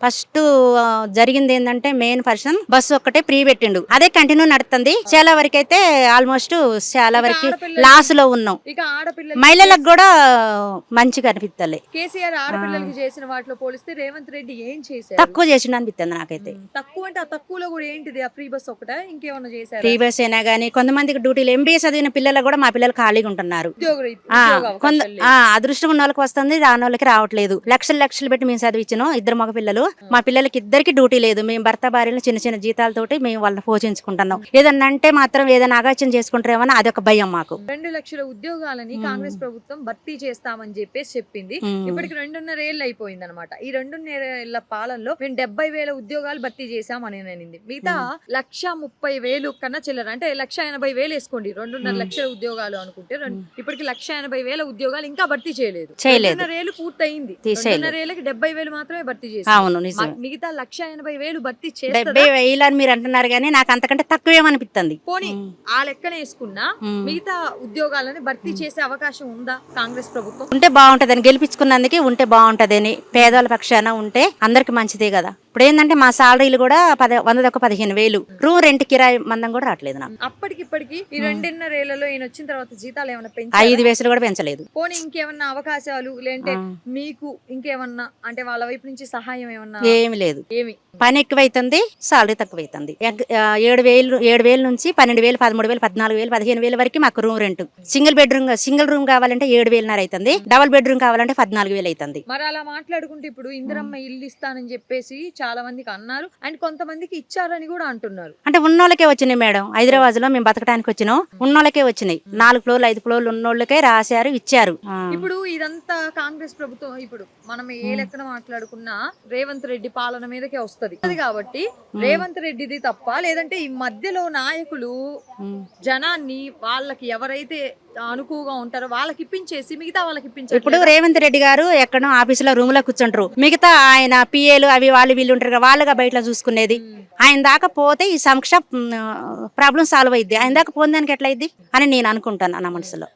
First జరిగింది ఏంటంటే main person bus ఒక్కటే ఫ్రీ పెట్టిండు, అదే కంటిన్యూ నడుతుంది. చాలా వరకు అయితే ఆల్మోస్ట్ చాలా వరకు లాస్ లో ఉన్నాం. ఇక ఆడపిల్లలు మహిళలకు కూడా మంచిగా అనిపిస్తలే. కేసీఆర్ ఆడపిల్లలకి చేసిన వాటిలో పోలిస్తే రేవంత్ రెడ్డి ఏం చేశారు? తక్కువ చేసిండు అనిపిస్తుంది నాకైతే. తక్కువ అంటే ఆ తక్కువలో కూడా ఏంటిది? ఆ ఫ్రీ బస్ ఒకటే, ఇంకేమన్నా చేశారు? ఫ్రీ బస్ అయినా గానీ కొంతమందికి డ్యూటీలు ఎంబీఏ చదివిన పిల్లలు కూడా మా పిల్లలు ఖాళీగా ఉంటున్నారు. అదృష్టం ఉన్న వాళ్ళకి వస్తుంది, రాని వాళ్ళకి రావట్లేదు. లక్షలు లక్షలు పెట్టి మేము చదివించినాం ఇద్దరు మగ పిల్లలు. మా పిల్లలకి ఇద్దరికి డ్యూటీ లేదు. మేము భర్త భార్యలు చిన్న చిన్న జీతాలతోటి మేము వాళ్ళని పోషించుకుంటున్నాం. ఏదన్నా అంటే మాత్రం ఏదైనా అగాచ్యం చేసుకుంటారేమో అదొక భయం మాకు. 2 లక్షల ఉద్యోగాలని కాంగ్రెస్ ప్రభుత్వం భర్తీ చేస్తామని చెప్పేసి చెప్పింది. ఇప్పటికి 2.5 ఏళ్ళు అయిపోయింది అనమాట. ఈ 2.5 ఏళ్ల పాలనలో మేము 70,000 ఉద్యోగాలు భర్తీ చేశామని అనింది. మిగతా 1,30,000 కన్నా చిల్లర, అంటే 1,80,000 వేసుకోండి. 2.5 లక్షల ఉద్యోగాలు అనుకుంటే ఇప్పటికి 1,80,000 ఉద్యోగాలు ఇంకా భర్తీ చేయలేదు. 2.5 ఏళ్ళు పూర్తయింది. 2.5 ఏళ్ళకి 70,000 మాత్రమే భర్తీ చేశారు. మిగతా 1,80,000 భర్తీ చేస్తే 70,000 అని మీరు అంటున్నారు కానీ నాకు అంతకంటే తక్కువేమనిపిస్తుంది. పోనీ ఆ లెక్కన వేసుకున్నా మిగతా ఉద్యోగాలని భర్తీ చేసే అవకాశం ఉందా కాంగ్రెస్ ప్రభుత్వం? ఉంటే బాగుంటదని, గెలిపించుకున్నందుకే ఉంటే బాగుంటదని, పేదవాళ్ళ పక్షాన ఉంటే అందరికి మంచిదే కదా. ఇప్పుడు ఏంటంటే మా సాలరీలు కూడా 15,000 రూమ్ రెంట్ కిరాయి మందం కూడా రావట్లేదు నాకు. అప్పటికిప్పటికి ఈ 2.5 ఏళ్లలో ఈయన వచ్చిన తర్వాత జీతాలు ఏమైనా 5,000 కూడా పెంచలేదు. పోనీ ఇంకేమన్నా అవకాశాలు లేదంటే మీకు ఇంకేమన్నా అంటే వాళ్ళ వైపు నుంచి సహాయం ఏమన్నా? ఏమి లేదు. ఏమి పని ఎక్కువైతుంది, సాలరీ తక్కువైతుంది. 7,000 నుంచి 12,000, 13,000, 14,000, 15,000 వరకు మాకు రూమ్ రెంట్. సింగిల్ రూమ్ కావాలంటే 7,500 అవుతుంది. డబుల్ బెడ్రూమ్ కావాలంటే 14,000 అవుతుంది. మరి అలా మాట్లాడుకుంటే ఇప్పుడు ఇందిరమ్మ ఇల్లు ఇస్తానని చెప్పేసి చాలా మందికి అన్నారు, అండ్ కొంతమందికి ఇచ్చారని కూడా అంటున్నారు. అంటే ఉన్నోళ్ళకే వచ్చినాయి మేడం. హైదరాబాద్ లో మేము బతకడానికి వచ్చినాం, ఉన్నోళ్ళకే వచ్చినాయి. 4 ఫ్లోర్లు 5 ఫ్లోర్లు ఉన్నోళ్ళకే రాశారు, ఇచ్చారు. ఇప్పుడు ఇదంతా కాంగ్రెస్ ప్రభుత్వం, ఇప్పుడు మనం ఏ లెక్కన మాట్లాడుకున్నా రేవంత్ రెడ్డి పాలన మీదకే వస్తుంది కాబట్టి రేవంత్ రెడ్డిది తప్ప, లేదంటే ఈ మధ్యలో నాయకులు జనాన్ని వాళ్ళకి ఎవరైతే అనుకువగా ఉంటారో వాళ్ళకి ఇప్పించేసి మిగతా వాళ్ళకి ఇప్పించారు. ఇప్పుడు రేవంత్ రెడ్డి గారు ఎక్కడో ఆఫీసులో రూమ్ లో కూర్చుంటారు, మిగతా ఆయన పిఏలు అవి వీళ్ళు ఉంటారు, వాళ్ళుగా బయట చూసుకునేది. ఆయన దాకా పోతే ఈ సంక్ష ప్రాబ్లం సాల్వ్ అయింది. ఆయన దాకా పోదానికి ఎట్లయిద్ది అని నేను అనుకుంటాను నా మనసులో.